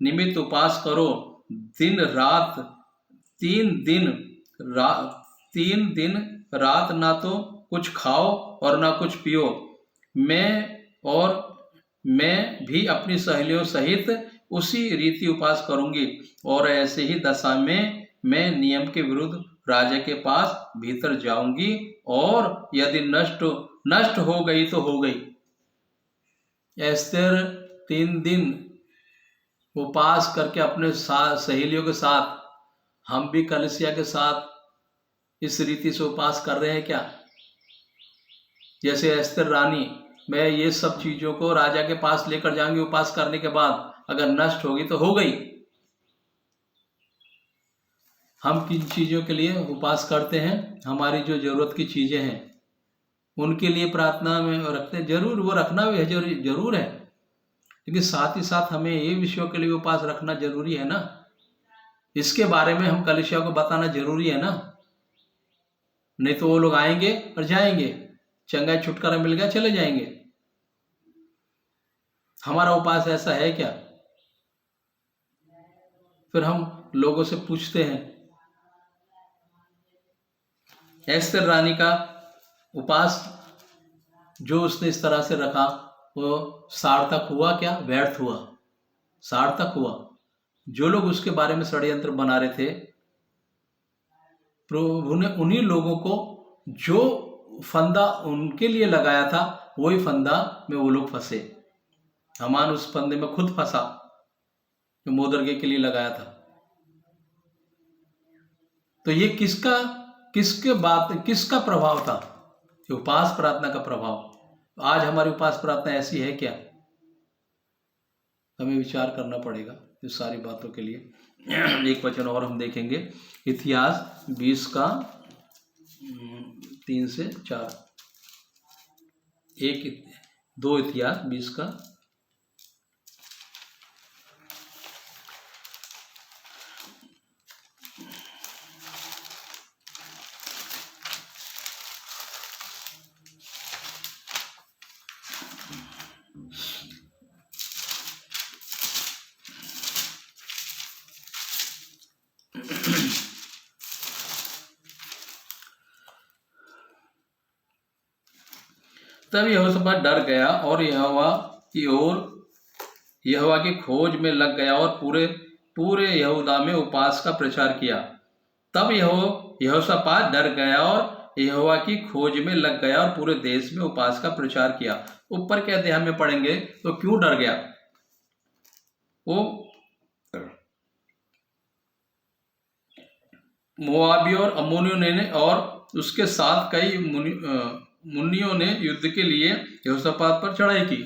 निमित्त उपवास करो। 3 दिन रात ना तो कुछ खाओ और ना कुछ पियो। मैं भी अपनी सहेलियों सहित उसी रीति उपवास करूंगी और ऐसे ही दशा में मैं नियम के विरुद्ध राजा के पास भीतर जाऊंगी और यदि नष्ट हो गई तो हो गई। एस्तर 3 दिन उपवास करके अपने सहेलियों के साथ, हम भी कलीसिया के साथ इस रीति से उपवास कर रहे हैं क्या? जैसे एस्तर रानी, मैं ये सब चीजों को राजा के पास लेकर जाऊंगी उपवास करने के बाद, अगर नष्ट होगी तो हो गई। हम किन चीजों के लिए उपवास करते हैं? हमारी जो जरूरत की चीजें हैं उनके लिए प्रार्थना में रखते हैं, जरूर वो रखना भी है, जरूर है, लेकिन साथ ही साथ हमें ये विषयों के लिए उपवास रखना जरूरी है ना। इसके बारे में हम कलीसिया को बताना जरूरी है ना, नहीं तो वो लोग आएंगे और जाएंगे, चंगाई छुटकारा मिल गया चले जाएंगे। हमारा उपवास ऐसा है क्या? फिर हम लोगों से पूछते हैं, एस्तर रानी का उपवास जो उसने इस तरह से रखा वो सार्थक हुआ क्या? व्यर्थ हुआ? सार्थक हुआ। जो लोग उसके बारे में षड्यंत्र बना रहे थे, प्रभु ने उन्हीं लोगों को जो फंदा उनके लिए लगाया था वही फंदा में वो लोग फंसे। हामान उस फंदे में खुद फंसा जो मोदरके के लिए लगाया था। तो ये किसका प्रभाव था? उपवास प्रार्थना का प्रभाव। आज हमारी उपास प्रार्थना ऐसी है क्या? हमें विचार करना पड़ेगा इस सारी बातों के लिए। एक वचन और हम देखेंगे, इतिहास 20 का 3 से 4। 2 इतिहास 20 का तब यहोशापात डर गया और यहोवा की खोज में लग गया और पूरे यहूदा में उपवास का प्रचार किया। तब यहोशापात डर गया और यहोवा की खोज में लग गया और पूरे देश में उपवास का प्रचार किया। ऊपर के अध्याय में पढ़ेंगे तो क्यों डर गया? वो मोआबियों और अम्मोनियों ने और उसके साथ कई मुन्नियों ने युद्ध के लिए यहोशापात पर चढ़ाई की।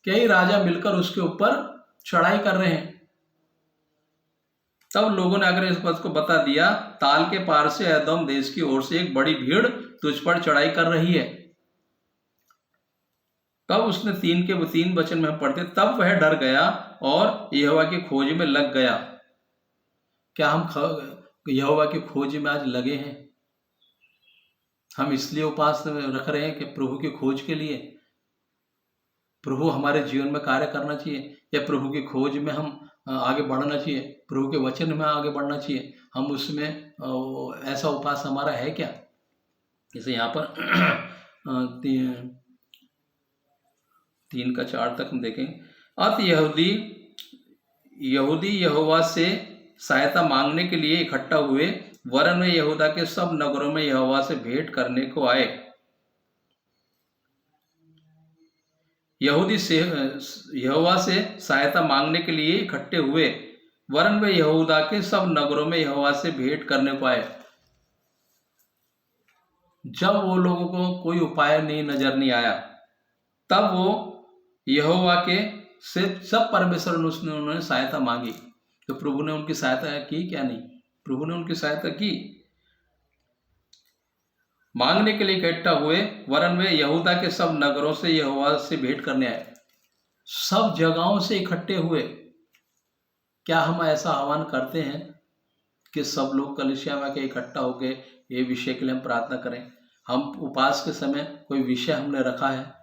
कई राजा मिलकर उसके ऊपर चढ़ाई कर रहे हैं। तब लोगों ने अगर इस बात को बता दिया, ताल के पार से एदोम देश की ओर से एक बड़ी भीड़ तुझ पर चढ़ाई कर रही है। तब उसने 3 वचन में हम पढ़ते, तब वह डर गया और यहोवा की खोज में लग गया। क्या हम यहोवा की खोज में आज लगे हैं? हम इसलिए उपवास रख रहे हैं कि प्रभु की खोज के लिए, प्रभु हमारे जीवन में कार्य करना चाहिए, या प्रभु की खोज में हम आगे बढ़ना चाहिए, प्रभु के वचन में आगे बढ़ना चाहिए। हम उसमें ऐसा उपवास हमारा है क्या? जैसे यहाँ पर 3 का 4 तक हम देखेंगे। अत यहूदी यहोवा से सहायता मांगने के लिए इकट्ठा हुए, वरन वे यहूदा के सब नगरों में यहोवा से भेंट करने को आए। यहूदी से यहोवा से सहायता मांगने के लिए इकट्ठे हुए, वरन वे यहूदा के सब नगरों में यहोवा से भेंट करने को आए। जब वो लोगों को कोई उपाय नजर नहीं आया, तब वो यहोवा के से सब परमेश्वर ने उन्होंने सहायता मांगी। तो प्रभु ने उनकी सहायता की क्या? नहीं, प्रभु ने उनकी सहायता की। मांगने के लिए इकट्ठा हुए, वरन वे यहूदा के सब नगरों से यहोवा से भेंट करने आए। सब जगहों से इकट्ठे हुए। क्या हम ऐसा आह्वान करते हैं कि सब लोग कलीसिया में के इकट्ठा होकर ये विषय के लिए हम प्रार्थना करें? हम उपवास के समय कोई विषय हमने रखा है?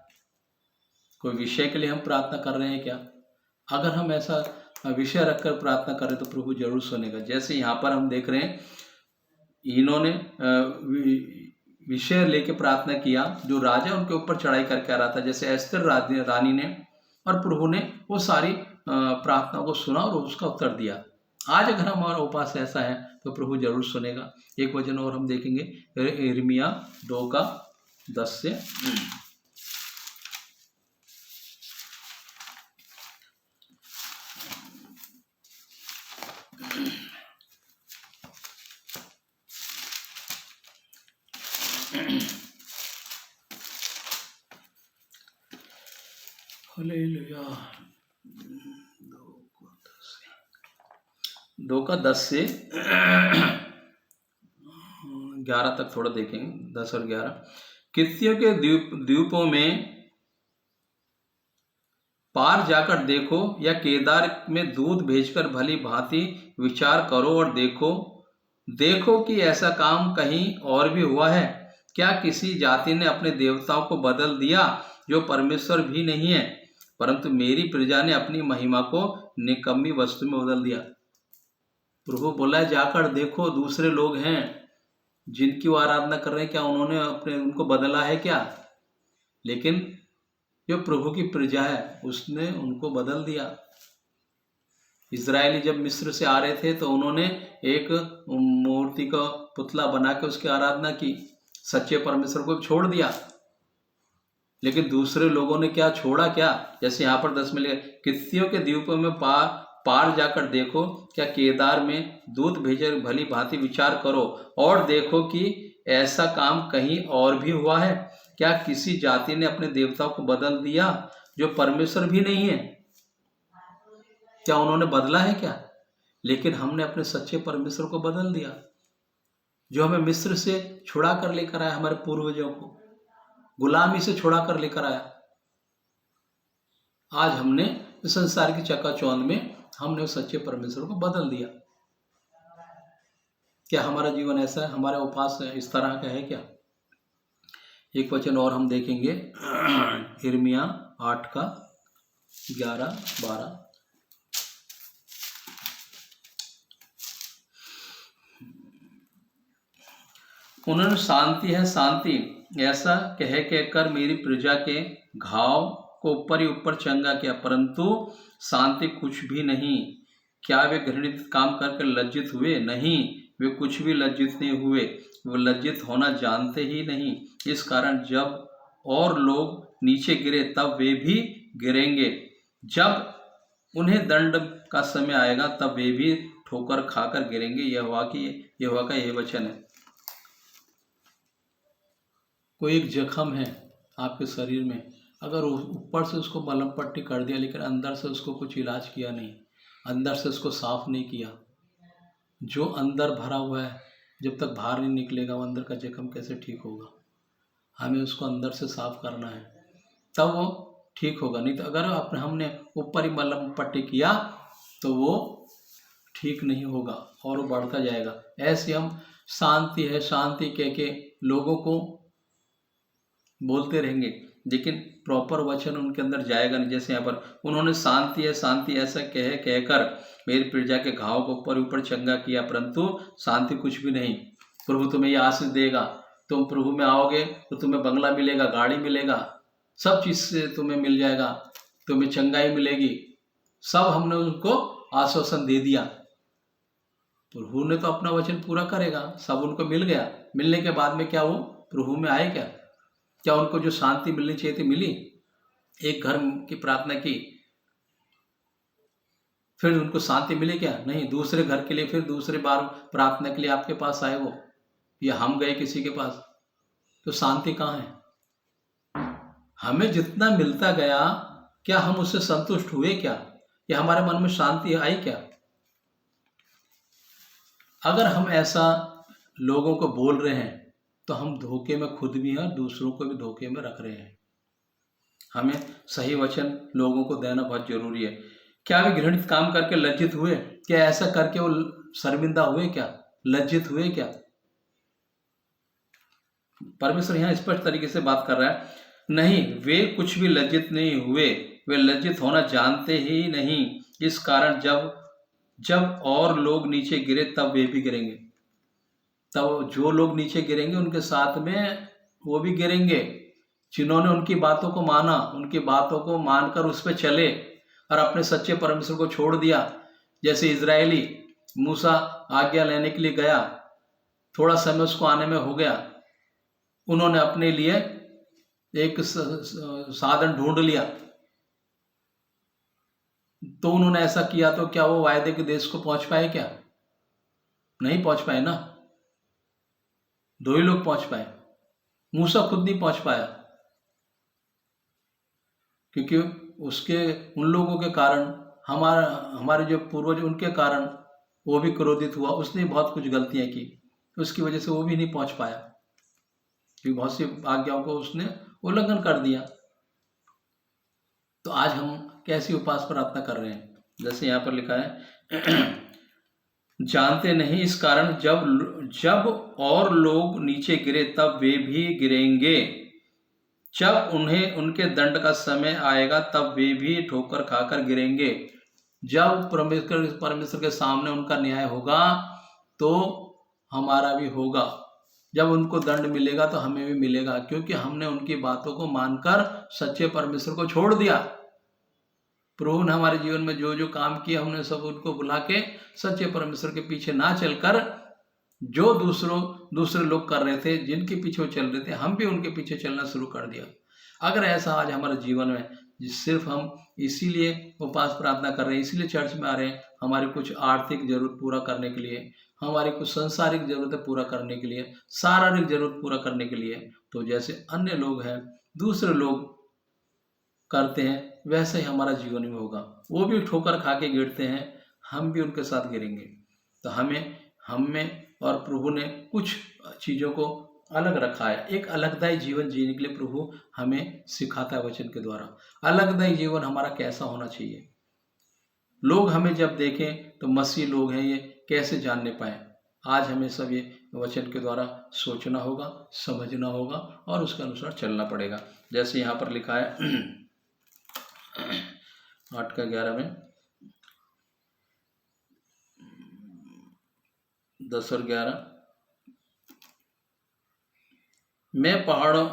कोई विषय के लिए हम प्रार्थना कर रहे हैं क्या? अगर हम ऐसा विषय रखकर प्रार्थना करें तो प्रभु जरूर सुनेगा। जैसे यहाँ पर हम देख रहे हैं, इन्होंने विषय लेके प्रार्थना किया, जो राजा उनके ऊपर चढ़ाई करके आ रहा था, जैसे एस्तर रानी ने, और प्रभु ने वो सारी प्रार्थना को सुना और उसका उत्तर दिया। आज अगर हमारा उपवास ऐसा है तो प्रभु जरूर सुनेगा। एक वचन और हम देखेंगे, यिर्मयाह 2 का 10 से। हालेलुया। 2 का 10 से 11 तक थोड़ा देखेंगे, 10 और 11। कित्तियों के द्वीपों में पार जाकर देखो, या केदार में दूध भेजकर भली भांति विचार करो और देखो कि ऐसा काम कहीं और भी हुआ है क्या? किसी जाति ने अपने देवताओं को बदल दिया, जो परमेश्वर भी नहीं है, परंतु मेरी प्रजा ने अपनी महिमा को निकम्मी वस्तु में बदल दिया। प्रभु बोला है, जाकर देखो, दूसरे लोग हैं जिनकी वो आराधना कर रहे हैं, क्या उन्होंने उनको बदला है क्या? लेकिन जो प्रभु की प्रजा है उसने उनको बदल दिया। इजरायली जब मिस्र से आ रहे थे तो उन्होंने एक मूर्ति का पुतला बना के उसकी आराधना की, सच्चे परमेश्वर को छोड़ दिया। लेकिन दूसरे लोगों ने क्या छोड़ा? क्या? जैसे यहाँ पर 10 में लिखा, कित्तियों के द्वीपों में पार जाकर देखो, क्या केदार में दूध भेजकर भली भांति विचार करो और देखो कि ऐसा काम कहीं और भी हुआ है क्या किसी जाति ने अपने देवताओं को बदल दिया जो परमेश्वर भी नहीं है? क्या उन्होंने बदला है क्या? लेकिन हमने अपने सच्चे परमेश्वर को बदल दिया, जो हमें मिस्र से छुड़ा कर लेकर आया, हमारे पूर्वजों को गुलामी से छुड़ा कर लेकर आया। आज हमने इस संसार की चकाचौंध में हमने उस सच्चे परमेश्वर को बदल दिया। क्या हमारा जीवन ऐसा है? हमारा उपास इस तरह का है क्या? एक वचन और हम देखेंगे, यिर्मयाह 8 का 11-12। उन्होंने शांति है शांति ऐसा कह कहकर मेरी प्रजा के घाव को ऊपर ही ऊपर चंगा किया, परंतु शांति कुछ भी नहीं। क्या वे घृणित काम करके लज्जित हुए? नहीं, वे कुछ भी लज्जित नहीं हुए, वे लज्जित होना जानते ही नहीं। इस कारण जब और लोग नीचे गिरे तब वे भी गिरेंगे, जब उन्हें दंड का समय आएगा तब वे भी ठोकर खाकर गिरेंगे। यहोवा का यह वचन है। कोई एक जख्म है आपके शरीर में, अगर ऊपर से उसको मलहम पट्टी कर दिया लेकिन अंदर से उसको कुछ इलाज किया नहीं, अंदर से उसको साफ नहीं किया, जो अंदर भरा हुआ है जब तक बाहर नहीं निकलेगा वो अंदर का जख्म कैसे ठीक होगा? हमें उसको अंदर से साफ करना है, तब वो ठीक होगा। नहीं तो अगर हमने ऊपर ही मलहम पट्टी किया तो वो ठीक नहीं होगा और वो बढ़ता जाएगा। ऐसे हम शांति है शांति कह के लोगों को बोलते रहेंगे, लेकिन प्रॉपर वचन उनके अंदर जाएगा नहीं। जैसे यहाँ पर उन्होंने शांति है शांति ऐसा कहकर मेरी प्रजा के घाव को ऊपर ऊपर चंगा किया, परंतु शांति कुछ भी नहीं। प्रभु तुम्हें ये आशीष देगा, तुम प्रभु में आओगे तो तुम्हें बंगला मिलेगा, गाड़ी मिलेगा, सब चीज से तुम्हें मिल जाएगा, तुम्हें चंगाई मिलेगी। सब हमने उनको आश्वासन दे दिया। प्रभु ने तो अपना वचन पूरा करेगा, सब उनको मिल गया। मिलने के बाद में क्या वो प्रभु में आए क्या? क्या उनको जो शांति मिलनी चाहिए थी मिली? एक घर की प्रार्थना की, फिर उनको शांति मिली क्या? नहीं। दूसरे घर के लिए फिर दूसरे बार प्रार्थना के लिए आपके पास आए वो, या हम गए किसी के पास, तो शांति कहाँ है? हमें जितना मिलता गया क्या हम उससे संतुष्ट हुए क्या? या हमारे मन में शांति आई क्या? अगर हम ऐसा लोगों को बोल रहे हैं तो हम धोखे में खुद भी हैं, दूसरों को भी धोखे में रख रहे हैं। हमें सही वचन लोगों को देना बहुत जरूरी है। क्या वे घृणित काम करके लज्जित हुए? क्या ऐसा करके वो शर्मिंदा हुए क्या? लज्जित हुए क्या? परमेश्वर यहाँ स्पष्ट तरीके से बात कर रहा है, नहीं, वे कुछ भी लज्जित नहीं हुए, वे लज्जित होना जानते ही नहीं। इस कारण जब और लोग नीचे गिरे तब वे भी गिरेंगे। तब जो लोग नीचे गिरेंगे उनके साथ में वो भी गिरेंगे, जिन्होंने उनकी बातों को माना, उनकी बातों को मानकर उस पर चले और अपने सच्चे परमेश्वर को छोड़ दिया। जैसे इजरायली मूसा आज्ञा लेने के लिए गया, थोड़ा समय उसको आने में हो गया, उन्होंने अपने लिए एक साधन ढूंढ लिया, तो उन्होंने ऐसा किया तो क्या वो वायदे के देश को पहुंच पाए क्या? नहीं पहुंच पाए ना। दो ही लोग पहुंच पाए, मूसा खुद नहीं पहुंच पाया, क्योंकि उसके उन लोगों के कारण, हमारे जो पूर्वज उनके कारण वो भी क्रोधित हुआ, उसने बहुत कुछ गलतियां की, उसकी वजह से वो भी नहीं पहुंच पाया, क्योंकि बहुत सी आज्ञाओं को उसने उल्लंघन कर दिया। तो आज हम कैसी उपास प्रार्थना कर रहे हैं? जैसे यहाँ पर लिखा है, जानते नहीं, इस कारण जब और लोग नीचे गिरे तब वे भी गिरेंगे, जब उन्हें उनके दंड का समय आएगा तब वे भी ठोकर खाकर गिरेंगे। जब परमेश्वर के सामने उनका न्याय होगा तो हमारा भी होगा। जब उनको दंड मिलेगा तो हमें भी मिलेगा, क्योंकि हमने उनकी बातों को मानकर सच्चे परमेश्वर को छोड़ दिया। प्रभु ने हमारे जीवन में जो जो काम किए हमने सब उनको बुला के सच्चे परमेश्वर के पीछे ना चलकर जो दूसरे लोग कर रहे थे, जिनके पीछे वो चल रहे थे, हम भी उनके पीछे चलना शुरू कर दिया। अगर ऐसा आज हमारे जीवन में, सिर्फ हम इसीलिए उपास प्रार्थना कर रहे हैं, इसीलिए चर्च में आ रहे हैं, हमारे कुछ आर्थिक जरूरत पूरा करने के लिए, हमारी कुछ सांसारिक जरूरतें पूरा करने के लिए, शारीरिक जरूरत पूरा करने के लिए, तो जैसे अन्य लोग हैं, दूसरे लोग करते हैं, वैसे ही हमारा जीवन में होगा। वो भी ठोकर खा के गिरते हैं, हम भी उनके साथ गिरेंगे। तो हमें और प्रभु ने कुछ चीज़ों को अलग रखा है। एक अलगदाई जीवन जीने के लिए प्रभु हमें सिखाता है वचन के द्वारा। अलगदाई जीवन हमारा कैसा होना चाहिए, लोग हमें जब देखें तो मसीह लोग हैं ये कैसे जानने पाए। आज हमें सब ये वचन के द्वारा सोचना होगा, समझना होगा और उसके अनुसार चलना पड़ेगा। जैसे यहाँ पर लिखा है 8:11 में, 10 और 11, मैं पहाड़ों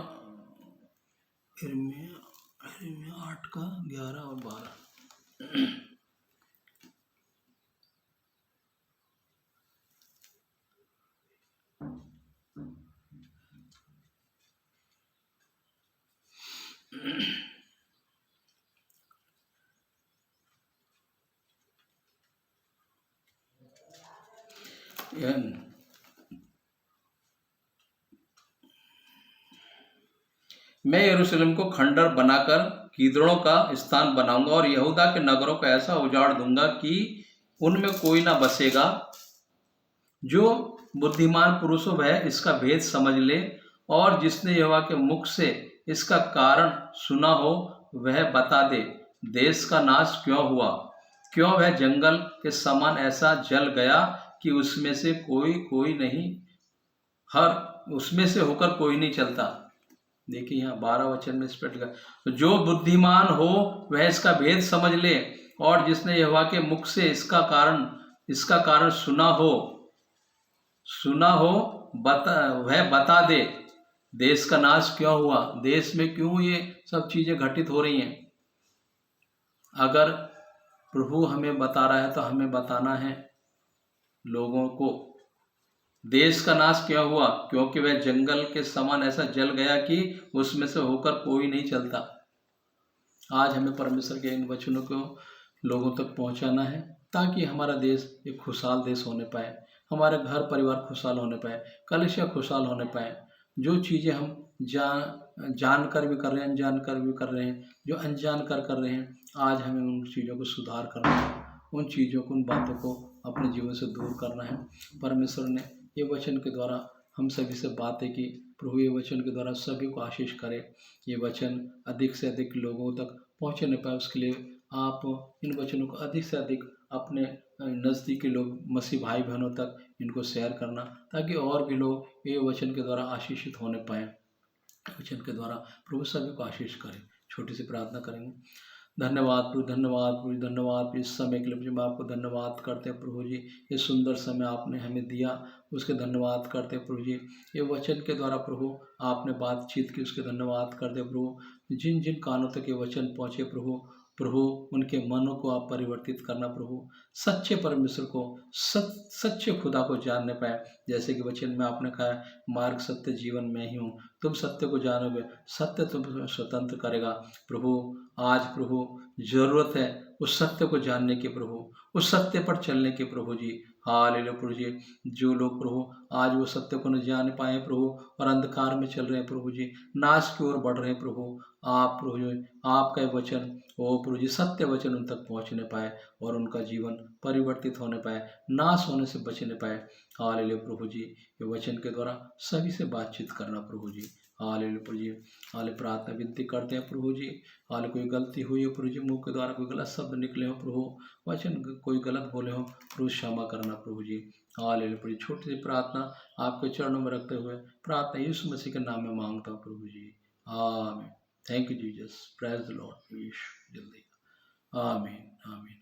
8:11 और 12 मैं यरूशलेम को खंडर बनाकर कीदड़ों का स्थान बनाऊंगा और यहूदा के नगरों को ऐसा उजाड़ दूंगा कि उनमें कोई ना बसेगा। जो बुद्धिमान पुरुष हो वह इसका भेद समझ ले, और जिसने यहोवा के मुख से इसका कारण सुना हो वह बता दे। देश का नाश क्यों हुआ, क्यों वह जंगल के समान ऐसा जल गया कि उसमें से कोई नहीं, उसमें से होकर कोई नहीं चलता। देखिए यहाँ 12 वचन में इस पर लिखा, तो जो बुद्धिमान हो वह इसका भेद समझ ले, और जिसने यहोवा के मुख से इसका कारण सुना हो वह बता दे। देश का नाश क्यों हुआ, देश में क्यों ये सब चीजें घटित हो रही हैं। अगर प्रभु हमें बता रहा है तो हमें बताना है लोगों को। देश का नाश क्या हुआ, क्योंकि वह जंगल के समान ऐसा जल गया कि उसमें से होकर कोई नहीं चलता। आज हमें परमेश्वर के इन वचनों को लोगों तक पहुंचाना है, ताकि हमारा देश एक खुशहाल देश होने पाए, हमारे घर परिवार खुशहाल होने पाए, कलीसिया खुशहाल होने पाए। जो चीज़ें हम जानकर भी कर रहे हैं, अनजान कर भी कर रहे हैं, जो अनजान कर रहे हैं, आज हमें उन चीज़ों को सुधार करना है, उन चीज़ों को, उन बातों को अपने जीवन से दूर करना है। परमेश्वर ने ये वचन के द्वारा हम सभी से बातें की। प्रभु ये वचन के द्वारा सभी को आशीष करे, ये वचन अधिक से अधिक लोगों तक पहुँचने पाए, उसके लिए आप इन वचनों को अधिक से अधिक अपने नज़दीकी लोग, मसीह भाई बहनों तक इनको शेयर करना, ताकि और भी लोग ये वचन के द्वारा आशीषित होने पाए। वचन के द्वारा प्रभु सभी को आशीष करे। छोटी सी प्रार्थना करेंगे। धन्यवाद प्रभु, धन्यवाद प्रभु, धन्यवाद इस समय के लिए। मैं आपको धन्यवाद करते हैं प्रभु जी, ये सुंदर समय आपने हमें दिया, उसके धन्यवाद करते हैं प्रभु जी। ये वचन के द्वारा प्रभु आपने बातचीत की, उसके धन्यवाद करते हैं प्रभु। जिन जिन कानों तक ये वचन पहुँचे प्रभु उनके मनों को आप परिवर्तित करना प्रभु, सच्चे परमेश्वर को, सच्चे खुदा को जानने पाए। जैसे कि वचन में आपने कहा है, मार्ग सत्य जीवन में ही हूँ, तुम सत्य को जानोगे, सत्य तुम स्वतंत्र करेगा। प्रभु आज प्रभु जरूरत है उस सत्य को जानने की प्रभु, उस सत्य पर चलने की प्रभु जी। हालेलुया प्रभु जी। जो लोग प्रभु आज वो सत्य को न जान पाए प्रभु और अंधकार में चल रहे हैं प्रभु जी, नाश की ओर बढ़ रहे हैं प्रभु, आप प्रभु जी आपका वचन, ओ प्रभु जी सत्य वचन उन तक पहुंचने पाए और उनका जीवन परिवर्तित होने पाए, नाश होने से बचने पाए। हालेलुया प्रभु जी। ये वचन के द्वारा सभी से बातचीत करना प्रभु जी। हालेलुया प्रभु जी। हाले प्रार्थना विनती करते हैं प्रभु जी। हाले कोई गलती हुई हो प्रभु जी, मुंह के द्वारा कोई गलत शब्द निकले हो प्रभु, वचन कोई गलत बोले हो प्रभु, क्षमा करना प्रभु जी। हालेलुया प्रभु जी। छोटी सी प्रार्थना आपके चरणों में रखते हुए प्रार्थना यीशु मसीह के नाम में मांगता हूँ प्रभु जी। आमीन। Thank you Jesus. Praise the Lord. Yeshu जल्दी। आमीन आमीन।